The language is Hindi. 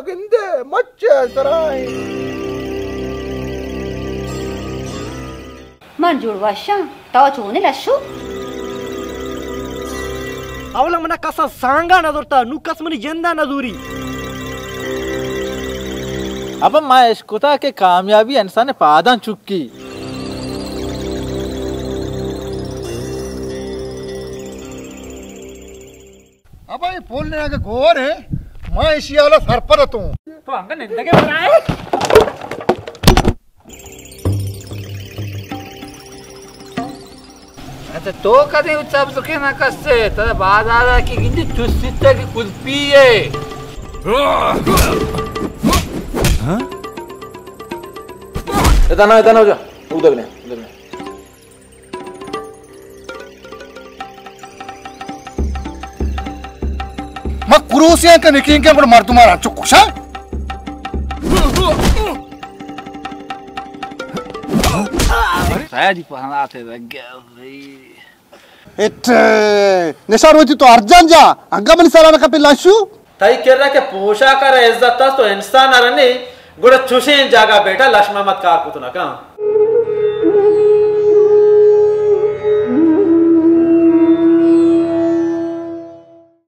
गिंदे मच्छे सराय मंजूर वाशा ताव चूने लशु अवला मना कसा सांगा नजरता नु कसमनी जंदा नजूरी अब मैं इश्कुता के कामयाबी इंसान पादान चुक्की अब ये बोलने के गोर है मैं इसी वाला सर पर तो अंग निंदा के बनाए अच्छा तो कदे उत्सव सुखे ना कस्से तर बाजारा की गिंदी चुस्सिते की कुल्फी है हाँ इतना हो जा उधर ने मैं कुरूसिया के निकिंग के पर मार तुम्हारा चुकुशा saya dipahanate lagi. निशार होती तो अर्जन जा अंगा बनी सारा का पे लाशु ताई कह रहा के पोशाक का इज्जत तो इंसान अरने गुड़ चुशें जागा बेटा लक्ष्मा मत कार पुतना का